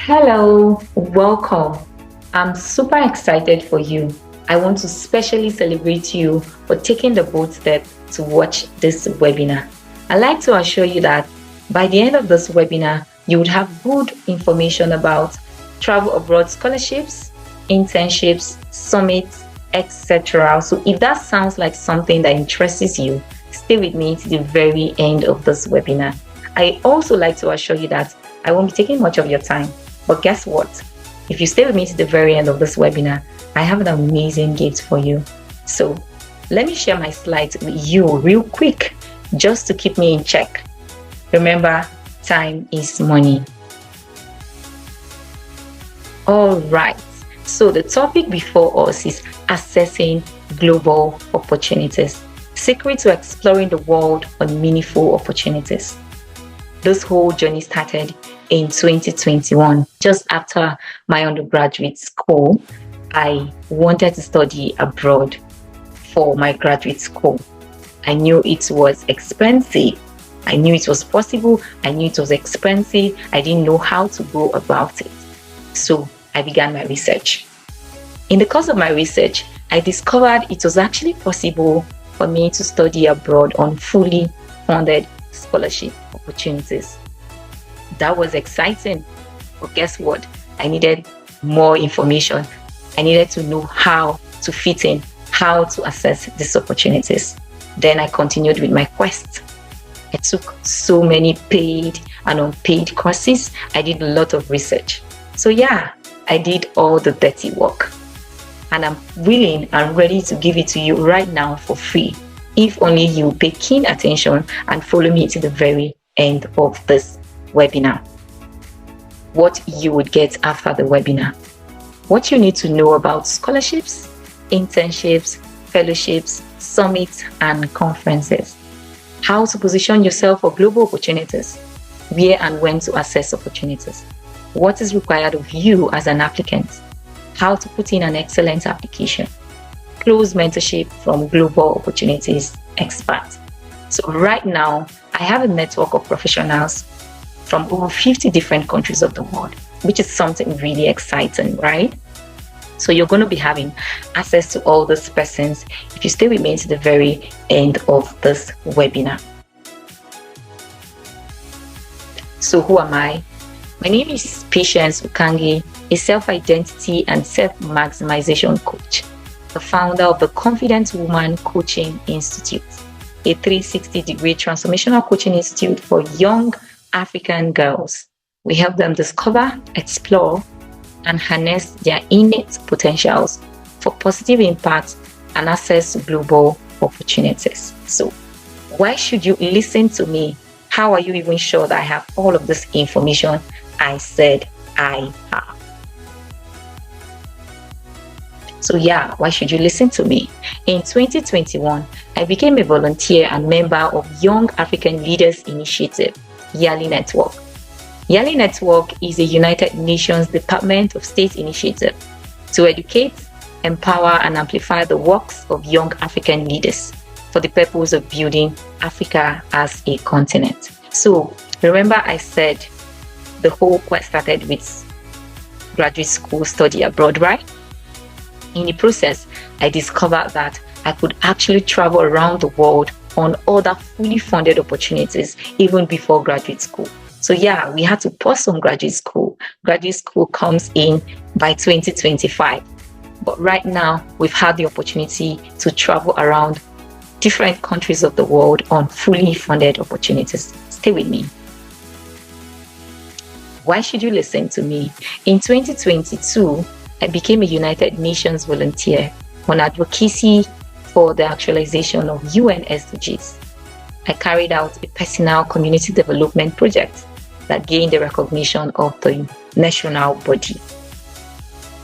Hello, welcome. I'm super excited for you. I want to specially celebrate you for taking the bold step to watch this webinar. I'd like to assure you that by the end of this webinar, you would have good information about travel abroad scholarships, internships, summits, etc. So if that sounds like something that interests you, stay with me to the very end of this webinar. I also like to assure you that I won't be taking much of your time. But guess what? If you stay with me to the very end of this webinar, I have an amazing gift for you. So let me share my slides with you real quick, just to keep me in check. Remember, time is money. All right. So the topic before us is assessing global opportunities. Secret to exploring the world on meaningful opportunities. This whole journey started in 2021. Just after my undergraduate school, I wanted to study abroad for my graduate school. I knew it was expensive. I knew it was possible. I knew it was expensive. I didn't know how to go about it. So I began my research. In the course of my research, I discovered it was actually possible for me to study abroad on fully funded scholarship opportunities. That was exciting. But guess what? I needed more information. I needed to know how to fit in, how to assess these opportunities. Then I continued with my quest. I took so many paid and unpaid courses. I did a lot of research. So yeah, I did all the dirty work. And I'm willing and ready to give it to you right now for free, if only you pay keen attention and follow me to the very end of this webinar. What you would get after the webinar. What you need to know about scholarships, internships, fellowships, summits, and conferences. How to position yourself for global opportunities. Where and when to assess opportunities. What is required of you as an applicant. How to put in an excellent application. Close mentorship from global opportunities experts. So right now, I have a network of professionals from over 50 different countries of the world, which is something really exciting, right? So you're going to be having access to all these persons if you stay with me to the very end of this webinar. So who am I? My name is Patience Ukangi, a self-identity and self-maximization coach, the founder of the Confident Woman Coaching Institute, a 360-degree transformational coaching institute for young African girls. We help them discover, explore, and harness their innate potentials for positive impact and access to global opportunities. So, why should you listen to me? How are you even sure that I have all of this information I said I have? So yeah, why should you listen to me? In 2021, I became a volunteer and member of Young African Leaders Initiative, YALI Network. YALI Network is a United Nations Department of State initiative to educate, empower, and amplify the works of young African leaders for the purpose of building Africa as a continent. So remember I said the whole quest started with graduate school study abroad, right? In the process, I discovered that I could actually travel around the world on other fully funded opportunities even before graduate school. So yeah, we had to pause on graduate school. Graduate school comes in by 2025. But right now, we've had the opportunity to travel around different countries of the world on fully funded opportunities. Stay with me. Why should you listen to me? In 2022, I became a United Nations volunteer on advocacy for the actualization of UN SDGs. I carried out a personal community development project that gained the recognition of the national body.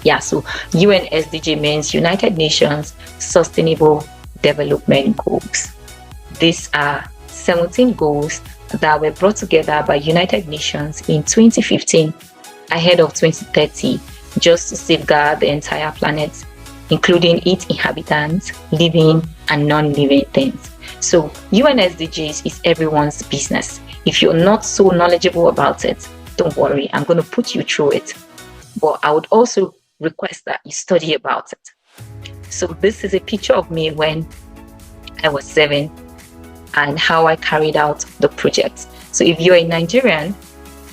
Yeah, so UN SDG means United Nations Sustainable Development Goals. These are 17 goals that were brought together by United Nations in 2015 ahead of 2030, just to safeguard the entire planet, including its inhabitants, living and non-living things. So UN SDGs is everyone's business. If you're not so knowledgeable about it, don't worry, I'm going to put you through it. But I would also request that you study about it. So this is a picture of me when I was 7 and how I carried out the project. So if you're a Nigerian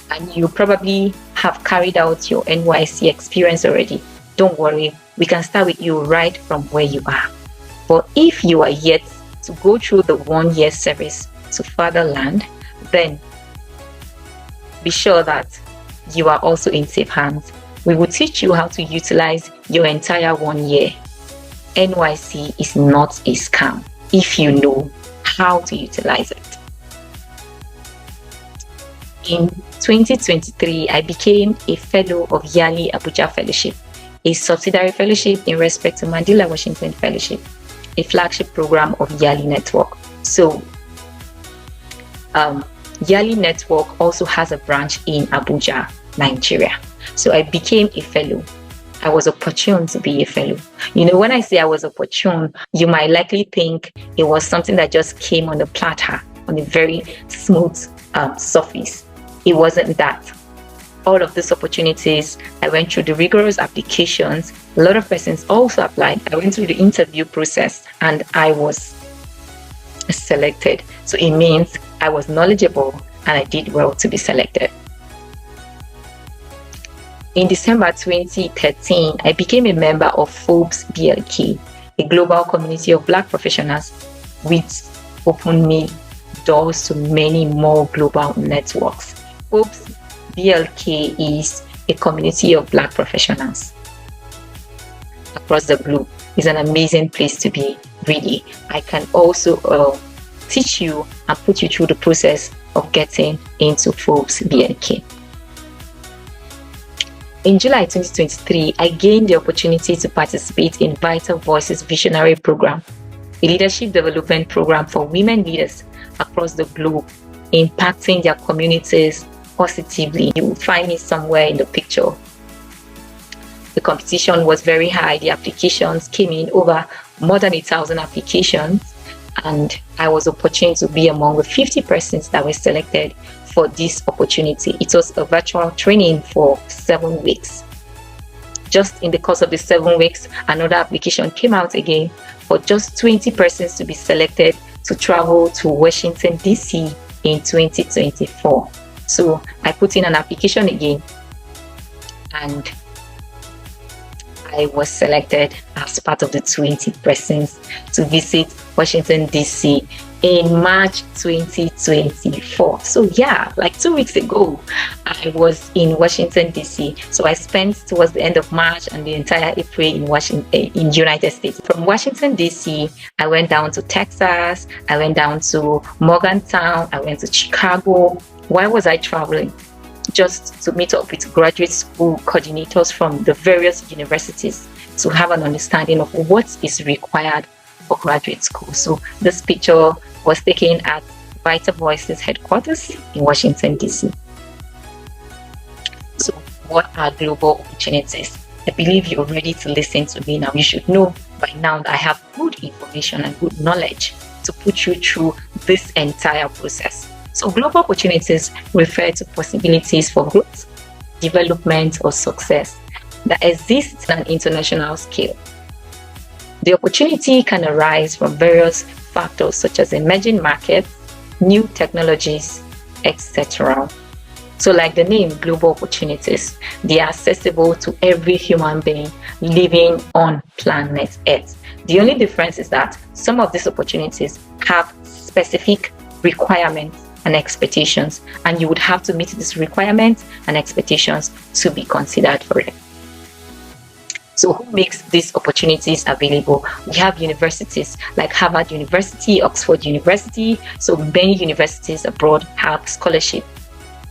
and you probably have carried out your NYSC experience already, don't worry, we can start with you right from where you are. But if you are yet to go through the 1-year service to fatherland, then be sure that you are also in safe hands. We will teach you how to utilize your entire 1 year. NYSC is not a scam if you know how to utilize it. In 2023, I became a fellow of YALI Abuja Fellowship, a subsidiary fellowship in respect to Mandela Washington Fellowship, a flagship program of YALI Network. So YALI Network also has a branch in Abuja, Nigeria. So I became a fellow. I was opportune to be a fellow. You know, when I say I was opportune, you might likely think it was something that just came on a platter, on a very smooth surface. It wasn't that. All of these opportunities, I went through the rigorous applications. A lot of persons also applied. I went through the interview process and I was selected. So it means I was knowledgeable and I did well to be selected. In December 2013, I became a member of Forbes BLK, a global community of Black professionals, which opened me doors to many more global networks. Forbes BLK is a community of Black professionals across the globe. It's an amazing place to be, really. I can also teach you and put you through the process of getting into Forbes BLK. In July 2023, I gained the opportunity to participate in Vital Voices Visionary Program, a leadership development program for women leaders across the globe, impacting their communities positively. You will find me somewhere in the picture. The competition was very high. The applications came in, over more than 1,000 applications, and I was opportune to be among the 50 persons that were selected for this opportunity. It was a virtual training for 7 weeks. Just in the course of the 7 weeks, another application came out again for just 20 persons to be selected to travel to Washington, D.C. in 2024. So I put in an application again and I was selected as part of the 20 persons to visit Washington, D.C. in March 2024. So yeah, like 2 weeks ago, I was in Washington, D.C. So I spent towards the end of March and the entire April in in United States. From Washington, D.C., I went down to Texas, I went down to Morgantown, I went to Chicago. Why was I traveling? Just to meet up with graduate school coordinators from the various universities to have an understanding of what is required for graduate school. So this picture was taken at Vital Voices headquarters in Washington, D.C. So what are global opportunities? I believe you're ready to listen to me now. You should know by now that I have good information and good knowledge to put you through this entire process. So global opportunities refer to possibilities for growth, development, or success that exist on an international scale. The opportunity can arise from various factors such as emerging markets, new technologies, etc. So like the name, global opportunities, they are accessible to every human being living on planet Earth. The only difference is that some of these opportunities have specific requirements and expectations, and you would have to meet these requirements and expectations to be considered for it. So who makes these opportunities available? We have universities like Harvard University, Oxford University. So many universities abroad have scholarship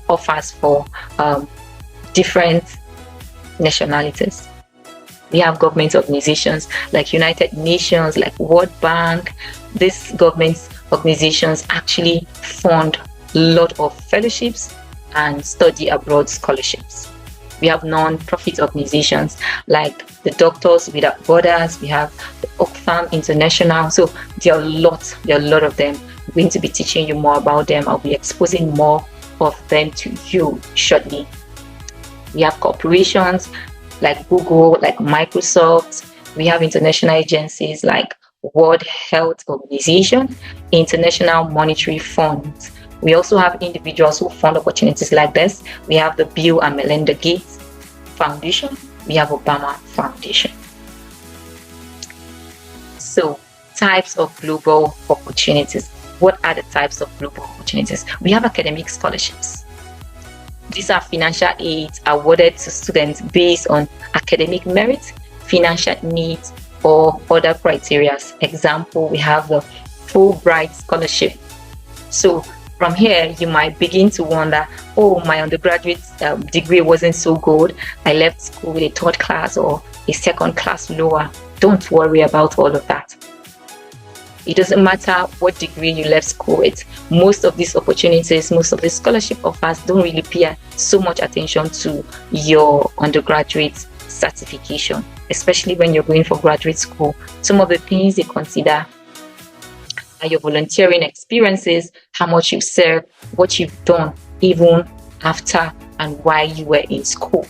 offers for different nationalities. We have government organizations like United Nations, like World Bank. These government organizations actually fund a lot of fellowships and study abroad scholarships. We have non-profit organizations like the Doctors Without Borders. We have the Oxfam International. So there are a lot of them. I'm going to be teaching you more about them. I'll be exposing more of them to you shortly. We have corporations like Google, like Microsoft. We have international agencies like World Health Organization, International Monetary Fund. We also have individuals who fund opportunities like this. We have the Bill and Melinda Gates Foundation. We have Obama Foundation. So, types of global opportunities. What are the types of global opportunities? We have academic scholarships. These are financial aids awarded to students based on academic merit, financial needs, or other criteria. Example, we have the Fulbright Scholarship. So from here, you might begin to wonder, oh, my undergraduate degree wasn't so good. I left school with a third class or a second class lower. Don't worry about all of that. It doesn't matter what degree you left school with. Most of these opportunities, most of the scholarship offers don't really pay so much attention to your undergraduate certification, especially when you're going for graduate school. Some of the things they consider are your volunteering experiences, how much you've served, what you've done, even after and while you were in school.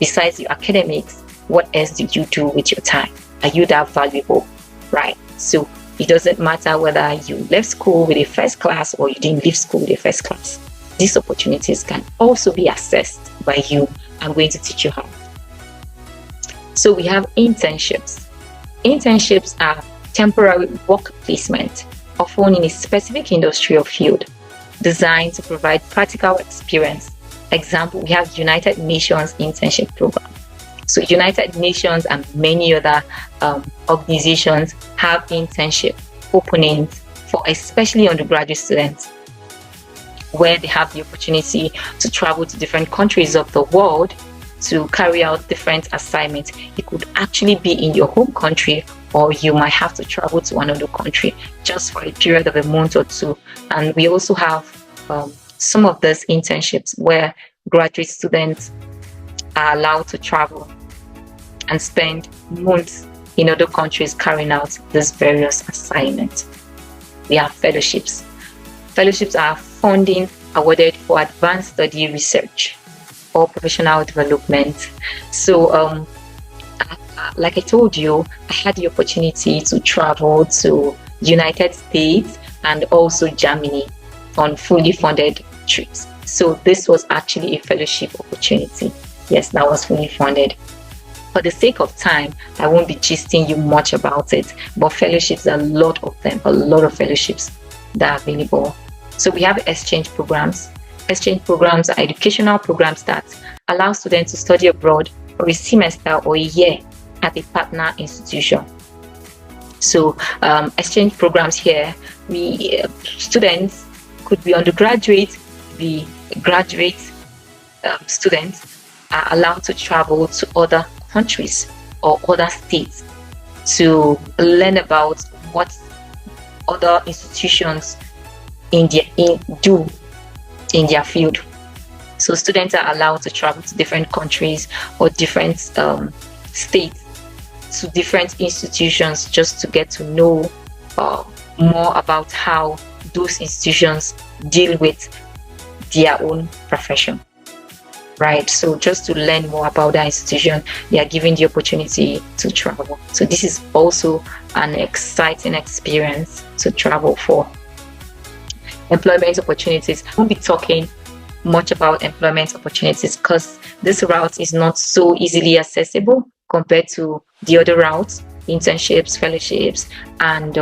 Besides your academics, what else did you do with your time? Are you that valuable? Right? So it doesn't matter whether you left school with a first class or you didn't leave school with a first class. These opportunities can also be assessed by you. I'm going to teach you how. So we have internships. Internships are temporary work placement, often in a specific industry or field, designed to provide practical experience. Example, we have United Nations internship program. So United Nations and many other organizations have internship openings for especially undergraduate students, where they have the opportunity to travel to different countries of the world to carry out different assignments. It could actually be in your home country, or you might have to travel to another country just for a period of a month or two. And we also have some of these internships where graduate students are allowed to travel and spend months in other countries carrying out these various assignments. We have fellowships. Fellowships are funding awarded for advanced study research or professional development. So, like I told you, I had the opportunity to travel to United States and also Germany on fully funded trips. So this was actually a fellowship opportunity. Yes, that was fully funded. For the sake of time, I won't be gisting you much about it, but fellowships, a lot of them, a lot of fellowships that are available. So we have exchange programs. Exchange programs are educational programs that allow students to study abroad for a semester or a year at a partner institution. So exchange programs here, students could be undergraduate, be graduate students are allowed to travel to other countries or other states to learn about what other institutions do in their field. So students are allowed to travel to different countries or different states, to different institutions, just to get to know more about how those institutions deal with their own profession. Right, so just to learn more about that institution, they are given the opportunity to travel. So this is also an exciting experience to travel for. Employment opportunities. I won't be talking much about employment opportunities because this route is not so easily accessible compared to the other routes, internships, fellowships, and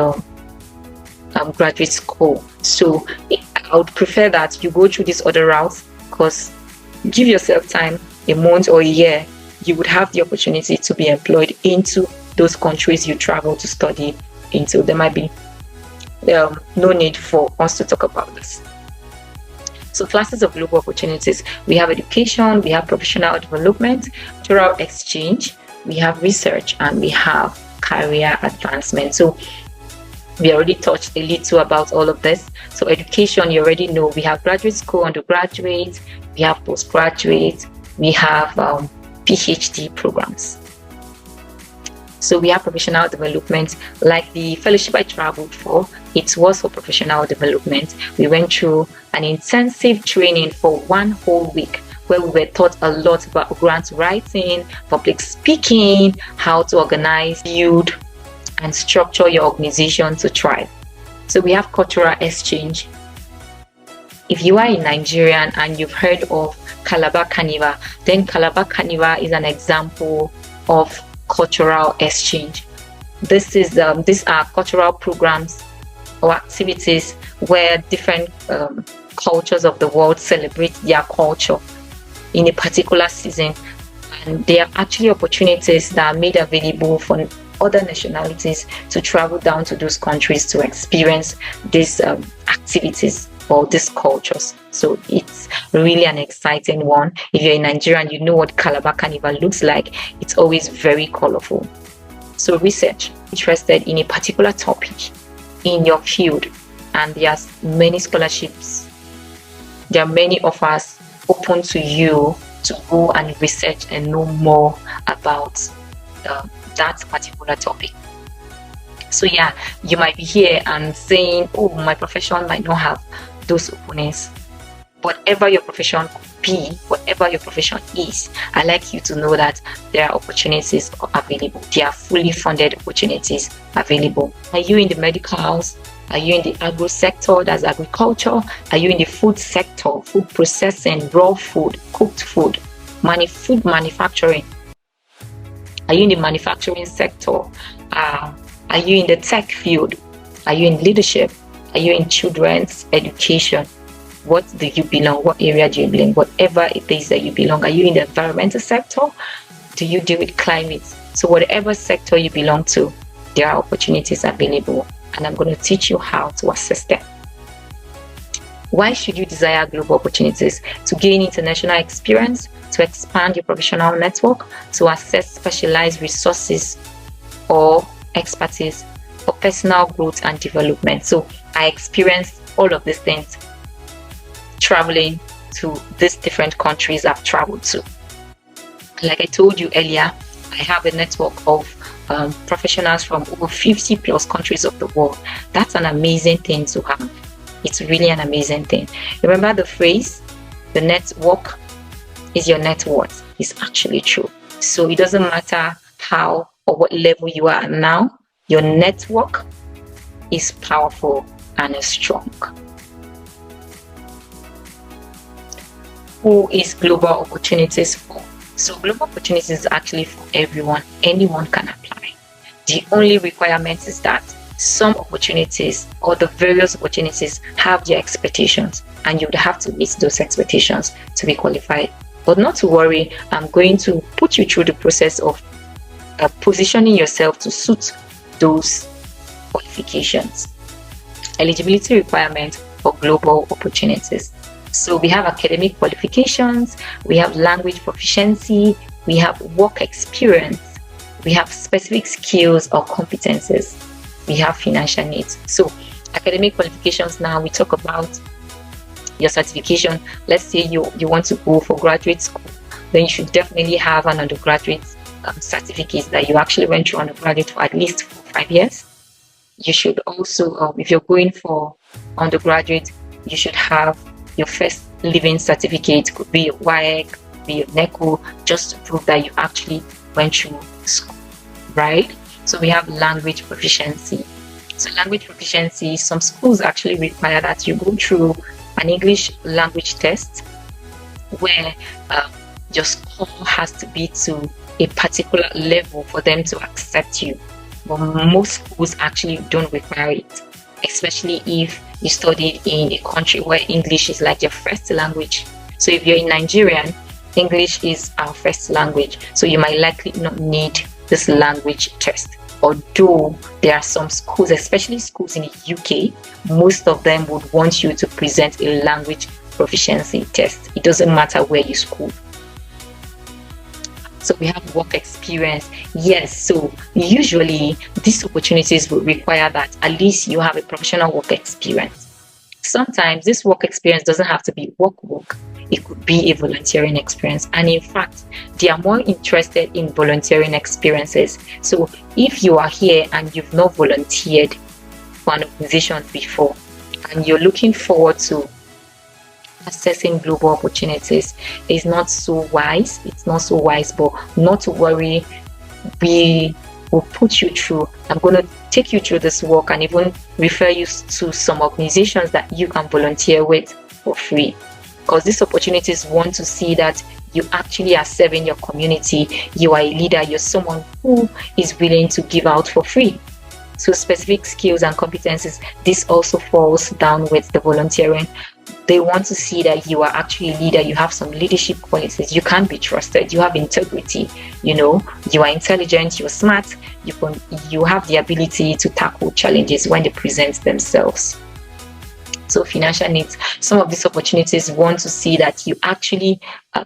graduate school. So I would prefer that you go through these other routes, because give yourself time, a month or a year, you would have the opportunity to be employed into those countries you travel to study into. There might be no need for us to talk about this. So classes of global opportunities, we have education, we have professional development, cultural exchange, we have research, and we have career advancement. So we already touched a little about all of this. So education, you already know, we have graduate school, undergraduate, we have postgraduate, we have PhD programs. So we have professional development, like the fellowship I traveled for. It was for professional development. We went through an intensive training for 1 whole week where we were taught a lot about grant writing, public speaking, how to organize, build, and structure your organization to thrive. So we have cultural exchange. If you are a Nigerian and you've heard of Calabar Carnival, then Calabar Carnival is an example of cultural exchange. These are cultural programs or activities where different cultures of the world celebrate their culture in a particular season, and they are actually opportunities that are made available for other nationalities to travel down to those countries to experience these activities or these cultures. So it's really an exciting one. If you're in Nigeria and you know what Calabar Carnival looks like, it's always very colorful. So research, interested in a particular topic in your field, and there are many scholarships, there are many offers open to you to go and research and know more about that particular topic. So yeah, you might be here and saying, oh, my profession might not have those openings. Whatever your profession could be, whatever your profession is, I'd like you to know that there are opportunities available. There are fully funded opportunities available. Are you in the medical house? Are you in the agro sector, that's agriculture? Are you in the food sector, food processing, raw food, cooked food, food manufacturing? Are you in the manufacturing sector? Are you in the tech field? Are you in leadership? Are you in children's education? What do you belong? What area do you belong? Whatever it is that you belong. Are you in the environmental sector? Do you deal with climate? So whatever sector you belong to, there are opportunities available, and I'm going to teach you how to assess them. Why should you desire global opportunities? To gain international experience, to expand your professional network, to access specialized resources or expertise for personal growth and development. So I experienced all of these things traveling to these different countries I've traveled to. Like I told you earlier, I have a network of professionals from over 50 plus countries of the world. That's an amazing thing to have. It's really an amazing thing. Remember the phrase, the network is your net worth. It's actually true. So it doesn't matter how or what level you are now, your network is powerful and is strong. Who is global opportunities for? So global opportunities is actually for everyone. Anyone can apply. The only requirement is that some opportunities or the various opportunities have their expectations, and you would have to meet those expectations to be qualified. But not to worry, I'm going to put you through the process of positioning yourself to suit those qualifications. Eligibility requirements for global opportunities. So we have academic qualifications, we have language proficiency, we have work experience, we have specific skills or competences, we have financial needs. So academic qualifications, now we talk about your certification. Let's say you want to go for graduate school, then you should definitely have an undergraduate certificate that you actually went through undergraduate for at least 4 or 5 years. You should also, if you're going for undergraduate, you should have your first living certificate. Could be your WAEC, could be your NECO, just to prove that you actually went through school, right? So we have language proficiency. So language proficiency, some schools actually require that you go through an English language test where your score has to be to a particular level for them to accept you. But most schools actually don't require it, especially if you studied in a country where English is like your first language. So if you're in Nigerian, English is our first language, so you might likely not need this language test. Although there are some schools, especially schools in the UK, most of them would want you to present a language proficiency test. It doesn't matter where you school. So we have work experience. Yes, so usually these opportunities will require that at least you have a professional work experience. Sometimes this work experience doesn't have to be work. It could be a volunteering experience. And in fact, they are more interested in volunteering experiences. So if you are here and you've not volunteered, for an organization before and you're looking forward to assessing global opportunities, is not so wise. It's not so wise, but not to worry. We will put you through. I'm going to take you through this work and even refer you to some organizations that you can volunteer with for free, because these opportunities want to see that you actually are serving your community. You are a leader. You're someone who is willing to give out for free. So specific skills and competencies, this also falls down with the volunteering. They want to see that you are actually a leader. You have some leadership qualities. You can be trusted. You have integrity. You are intelligent. You're smart. You have the ability to tackle challenges when they present themselves. So financial needs. Some of these opportunities want to see that you actually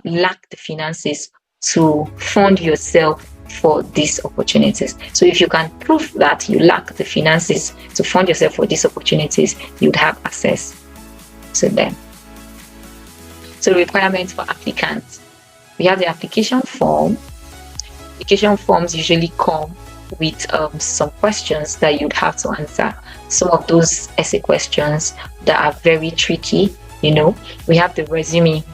lack the finances to fund yourself for these opportunities. So if you can prove that you lack the finances to fund yourself for these opportunities, you'd have access to them. So requirements for applicants. We have the application form. Application forms usually come with some questions that you'd have to answer. Some of those essay questions that are very tricky. We have the resume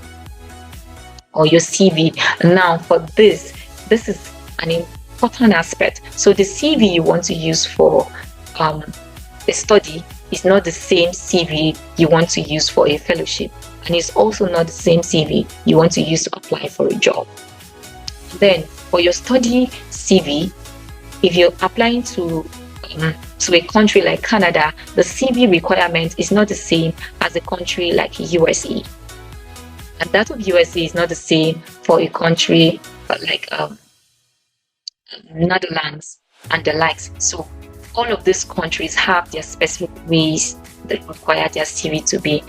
or your CV. Now for this is an important aspect. So the CV you want to use for a study is not the same CV you want to use for a fellowship, and it's also not the same CV you want to use to apply for a job. Then for your study CV, if you're applying to a country like Canada, the CV requirement is not the same as a country like USA, and that of USA is not the same for a country like Netherlands and the likes. So all of these countries have their specific ways that require their CV to be.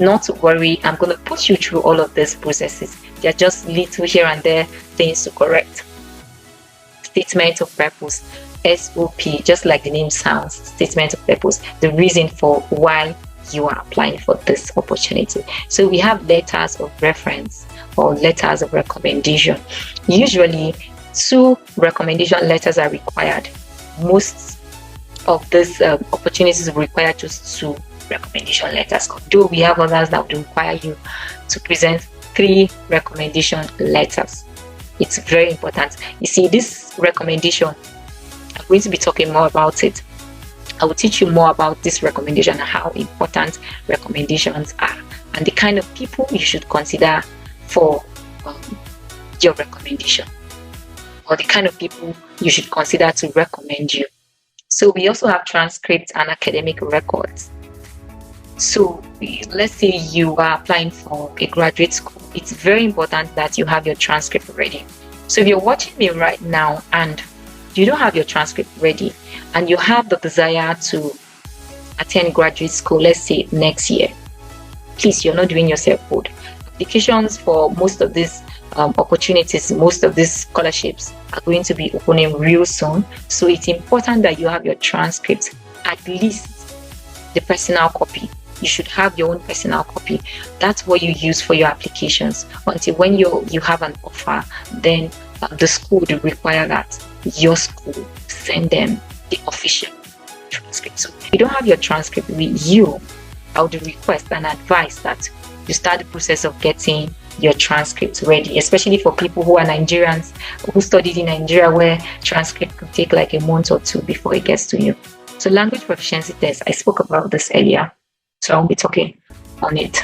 Not to worry, I'm going to put you through all of these processes. They're just little here and there things to correct. Statement of purpose, SOP, just like the name sounds, statement of purpose, the reason for why you are applying for this opportunity. So we have letters of reference or letters of recommendation. Usually 2 recommendation letters are required. Most of these opportunities require just 2 recommendation letters, though we have others that would require you to present 3 recommendation letters. It's very important. You see, this recommendation, I'm going to be talking more about it. I will teach you more about this recommendation and how important recommendations are and the kind of people you should consider for your recommendation, or the kind of people you should consider to recommend you. So we also have transcripts and academic records. So let's say you are applying for a graduate school. It's very important that you have your transcript ready. So if you're watching me right now and you don't have your transcript ready and you have the desire to attend graduate school, let's say next year, please, you're not doing yourself good. Applications for most of these opportunities, most of these scholarships are going to be opening real soon. So it's important that you have your transcripts, at least the personal copy. You should have your own personal copy. That's what you use for your applications. Until when you have an offer, then the school would require that your school send them the official transcript. So if you don't have your transcript with you, I would request and advise that you start the process of getting your transcripts ready, especially for people who are Nigerians, who studied in Nigeria, where transcript could take like a month or 2 before it gets to you. So language proficiency test, I spoke about this earlier, so I'll be talking on it.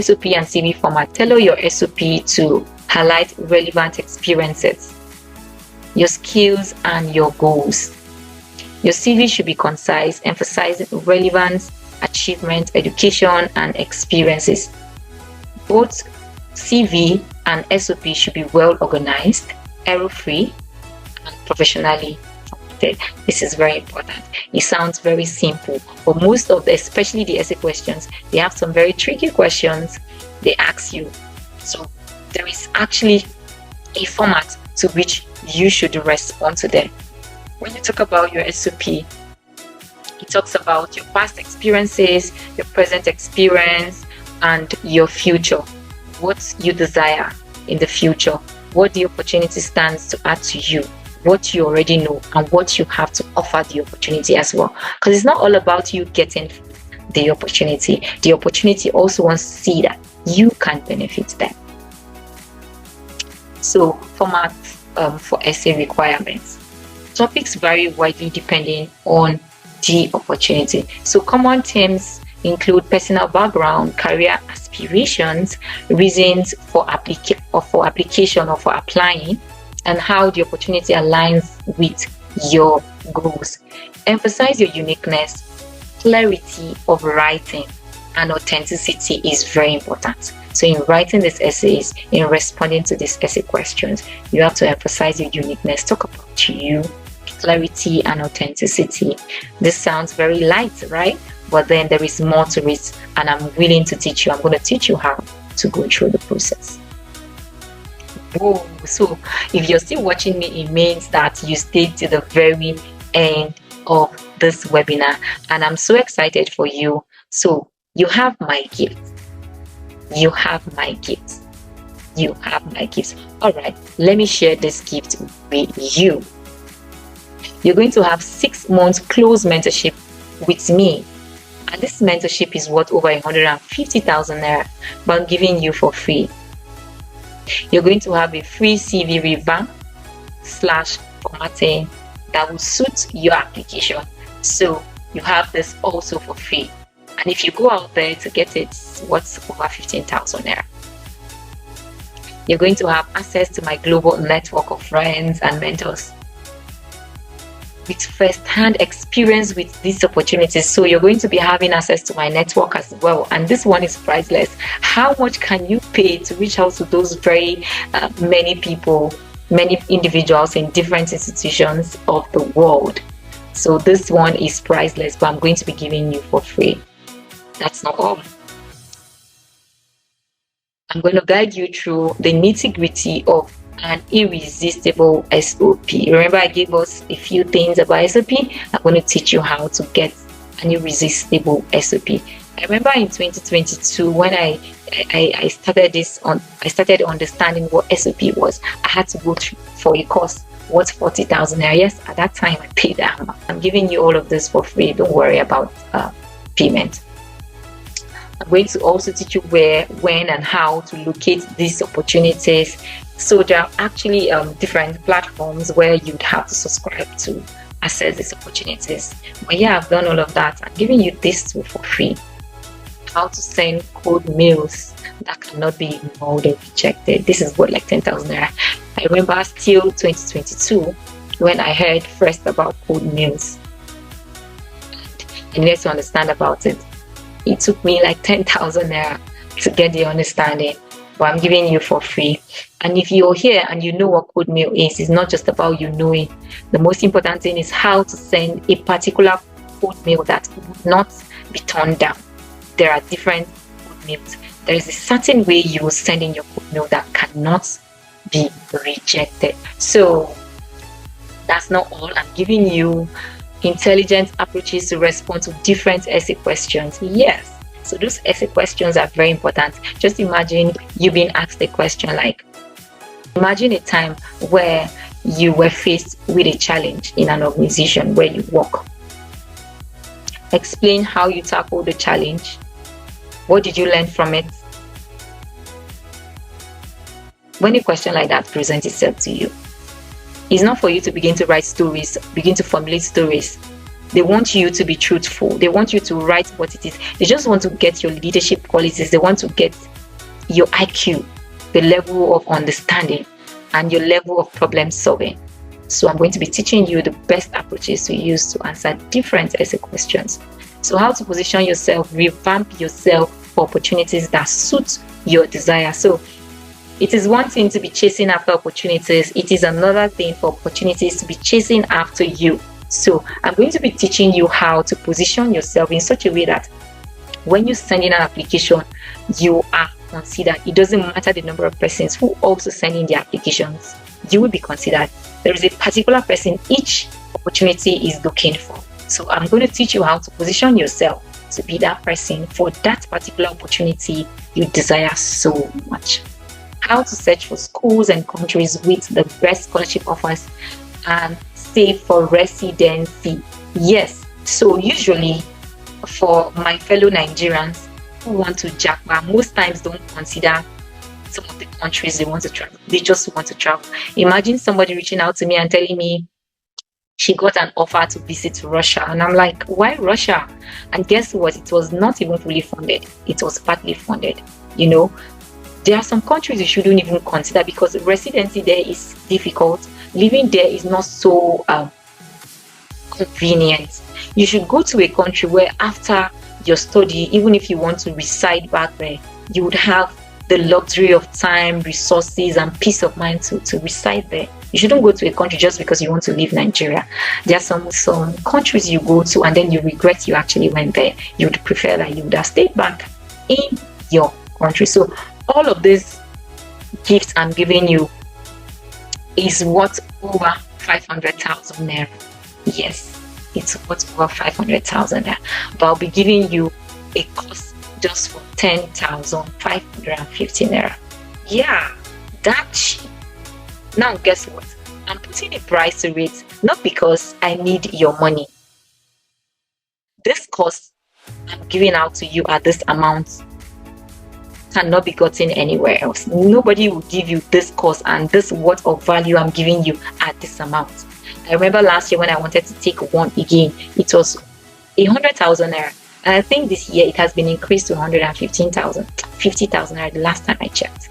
SOP and CV format. Tailor your SOP to highlight relevant experiences, your skills and your goals. Your CV should be concise, emphasizing relevance, achievement, education and experiences. Both CV and SOP should be well organized, error-free, and professionally formatted. This is very important. It sounds very simple, but most of especially the essay questions, they have some very tricky questions they ask you. So there is actually a format to which you should respond to them. When you talk about your SOP, it talks about your past experiences, your present experience, and your future. What you desire in the future, what the opportunity stands to add to you, what you already know and what you have to offer the opportunity as well. Because it's not all about you getting the opportunity. The opportunity also wants to see that you can benefit them. So format for essay requirements. Topics vary widely depending on the opportunity. So common themes include personal background, career aspirations, reasons for application or for applying, and how the opportunity aligns with your goals. Emphasize your uniqueness, clarity of writing, and authenticity is very important. So in writing these essays, in responding to these essay questions, you have to emphasize your uniqueness, talk about you, clarity and authenticity. This sounds very light, right? But then there is more to it, and I'm willing to teach you. I'm going to teach you how to go through the process. Whoa. So if you're still watching me, it means that you stayed to the very end of this webinar, and I'm so excited for you. So you have my gift. You have my gift. You have my gift. All right, let me share this gift with you. You're going to have 6 months close mentorship with me. And this mentorship is worth over 150,000 naira, but I'm giving you for free. You're going to have a free CV revamp / formatting that will suit your application. So you have this also for free. And if you go out there to get it, it's worth over 15,000 naira. You're going to have access to my global network of friends and mentors with first-hand experience with these opportunities. So you're going to be having access to my network as well, and this one is priceless. How much can you pay to reach out to those very many people, many individuals in different institutions of the world? So this one is priceless, but I'm going to be giving you for free. That's not all. I'm going to guide you through the nitty-gritty of an irresistible SOP. Remember, I gave us a few things about SOP. I'm going to teach you how to get an irresistible SOP. I remember in 2022 when I started understanding what SOP was. I had to go through for a course worth 40,000 naira. Yes, at that time I paid that amount. I'm giving you all of this for free. Don't worry about payment. I'm going to also teach you where, when, and how to locate these opportunities. So there are actually different platforms where you'd have to subscribe to access these opportunities. But yeah, I've done all of that. I'm giving you this tool for free. How to send cold mails that cannot be ignored or rejected. This is worth like 10,000 naira. I remember still 2022 when I heard first about cold mails. I needed to understand about it. It took me like 10,000 naira to get the understanding, but I'm giving you for free. And if you're here and you know what code mail is, it's not just about you knowing. The most important thing is how to send a particular code mail that would not be turned down. There are different code mails. There is a certain way you will send in your code mail that cannot be rejected. So that's not all. I'm giving you intelligent approaches to respond to different essay questions. Yes, so those essay questions are very important. Just imagine you being asked a question like, imagine a time where you were faced with a challenge in an organization where you work. Explain how you tackled the challenge. What did you learn from it? When a question like that presents itself to you, it's not for you to begin to write stories, begin to formulate stories. They want you to be truthful. They want you to write what it is. They just want to get your leadership qualities. They want to get your IQ, the level of understanding, and your level of problem solving. So I'm going to be teaching you the best approaches to use to answer different essay questions. So how to position yourself, revamp yourself for opportunities that suit your desire. So it is one thing to be chasing after opportunities. It is another thing for opportunities to be chasing after you. So I'm going to be teaching you how to position yourself in such a way that when you send in an application, you are considered. It doesn't matter the number of persons who also send in their applications. You will be considered. There is a particular person each opportunity is looking for. So I'm going to teach you how to position yourself to be that person for that particular opportunity you desire so much. How to search for schools and countries with the best scholarship offers and save for residency. Yes, so usually for my fellow Nigerians who want to jackpot, most times don't consider some of the countries they want to travel. They just want to travel. Imagine somebody reaching out to me and telling me she got an offer to visit Russia. And I'm like, why Russia? And guess what? It was not even fully funded. It was partly funded. You know, there are some countries you shouldn't even consider because residency there is difficult. Living there is not so convenient. You should go to a country where after your study, even if you want to reside back there, you would have the luxury of time, resources, and peace of mind to reside there. You shouldn't go to a country just because you want to leave Nigeria. There are some countries you go to and then you regret you actually went there. You would prefer that you would have stayed back in your country. So all of these gifts I'm giving you is worth over 500,000 naira. Yes, it's worth over 500,000 naira. But I'll be giving you a course just for 10,550 naira. Yeah, that cheap. Now guess what? I'm putting a price to it not because I need your money. This course I'm giving out to you at this amount cannot be gotten anywhere else. Nobody will give you this course and this worth of value I'm giving you at this amount. I remember last year when I wanted to take one again, it was 100,000 naira. And I think this year it has been increased to 115,000, 50,000 naira the last time I checked.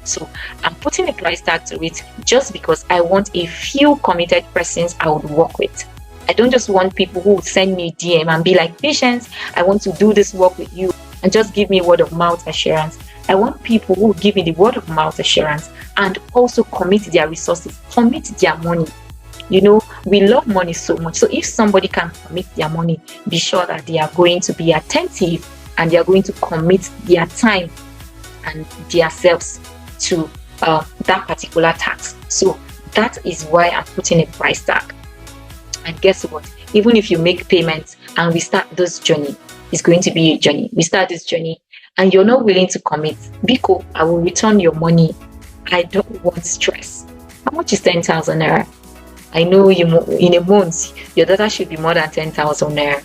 So I'm putting a price tag to it just because I want a few committed persons I would work with. I don't just want people who would send me a DM and be like, Patience, I want to do this work with you and just give me word of mouth assurance. I want people who give me the word of mouth assurance and also commit their resources, commit their money. You know, we love money so much. So if somebody can commit their money, be sure that they are going to be attentive and they are going to commit their time and themselves to that particular task. So that is why I'm putting a price tag. And guess what? Even if you make payments and we start this journey, it's going to be a journey. We start this journey and you're not willing to commit. Biko, I will return your money. I don't want stress. How much is 10,000 naira? I know you in a month, your data should be more than 10,000 naira.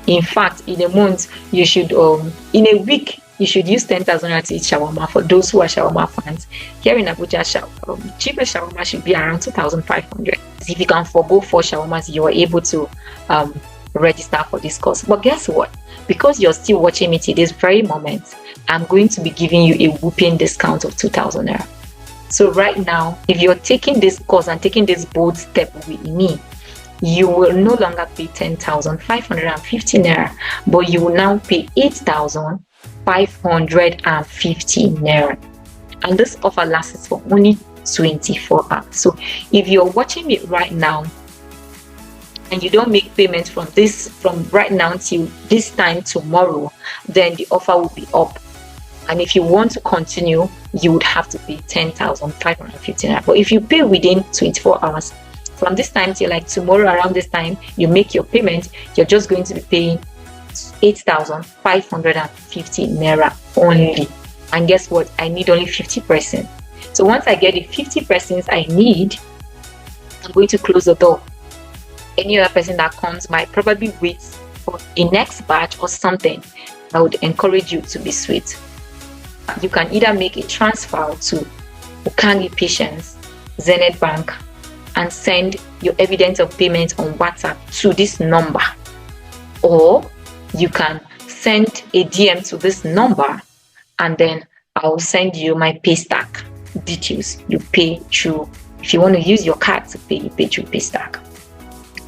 In fact, in a month, you should, in a week, you should use 10,000 naira to eat shawarma for those who are shawarma fans. Here in Abuja, cheapest shawarma should be around 2,500. If you can forgo 4 shawarmas, you are able to register for this course. But guess what? Because you're still watching me till this very moment, I'm going to be giving you a whooping discount of 2,000 naira. So right now, if you're taking this course and taking this bold step with me, you will no longer pay 10,550 naira, but you will now pay 8,550 naira. And this offer lasts for only 24 hours. So if you're watching me right now and you don't make payments from right now till this time tomorrow, then the offer will be up. And if you want to continue, you would have to pay 10,550 naira. But if you pay within 24 hours, from this time till like tomorrow around this time, you make your payment, you're just going to be paying 8,550 naira only. And guess what? I need only 50%. So once I get the 50% I need, I'm going to close the door. Any other person that comes might probably wait for a next batch or something. I would encourage you to be sweet. You can either make a transfer to Ukangi Patience, Zenith Bank, and send your evidence of payment on WhatsApp to this number. Or you can send a DM to this number and then I'll send you my pay stack details. You pay through, if you want to use your card to pay, you pay through pay stack.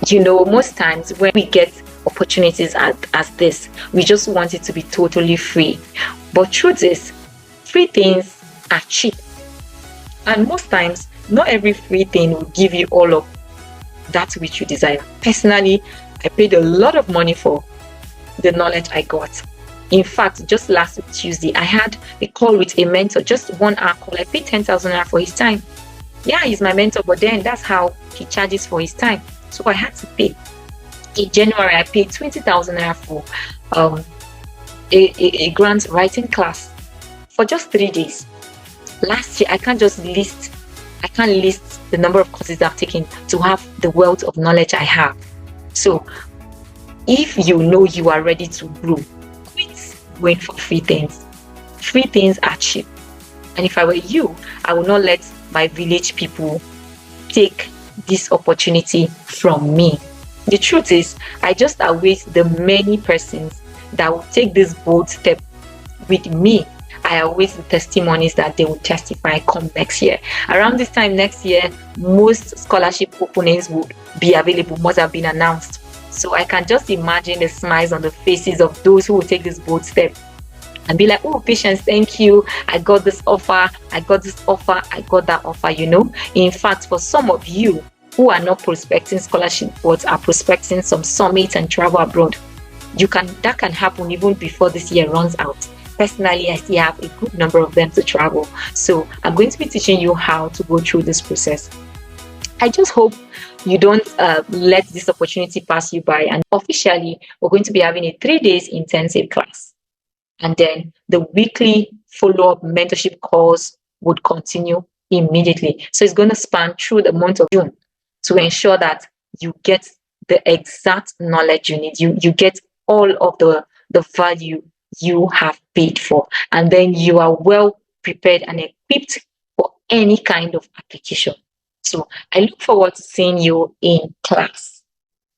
You know, most times when we get opportunities as this, we just want it to be totally free. But truth is, free things are cheap. And most times, not every free thing will give you all of that which you desire. Personally, I paid a lot of money for the knowledge I got. In fact, just last Tuesday, I had a call with a mentor, just 1 hour call. I paid 10,000 naira for his time. Yeah, he's my mentor, but then that's how he charges for his time. So I had to pay. In January, I paid 20,000 naira for a grant writing class for just 3 days. Last year, I can't list the number of courses I've taken to have the wealth of knowledge I have. So if you know you are ready to grow, quit going for free things. Free things are cheap. And if I were you, I would not let my village people take this opportunity from me. The truth is, I just await the many persons that will take this bold step with me. I await the testimonies that they will testify come next year. Around this time next year, most scholarship openings would be available, must have been announced. So I can just imagine the smiles on the faces of those who will take this bold step and be like, oh, Patience, thank you. I got this offer. I got this offer. I got that offer, In fact, for some of you who are not prospecting scholarship but are prospecting some summits and travel abroad, that can happen even before this year runs out. Personally, I still have a good number of them to travel. So I'm going to be teaching you how to go through this process. I just hope you don't let this opportunity pass you by. And officially, we're going to be having a 3 days intensive class. And then the weekly follow-up mentorship calls would continue immediately. So it's going to span through the month of June to ensure that you get the exact knowledge you need. You get all of the value you have paid for. And then you are well prepared and equipped for any kind of application. So I look forward to seeing you in class.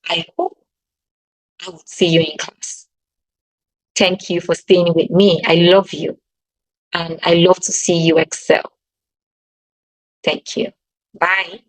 I hope I will see you in class. Thank you for staying with me. I love you. And I love to see you excel. Thank you. Bye.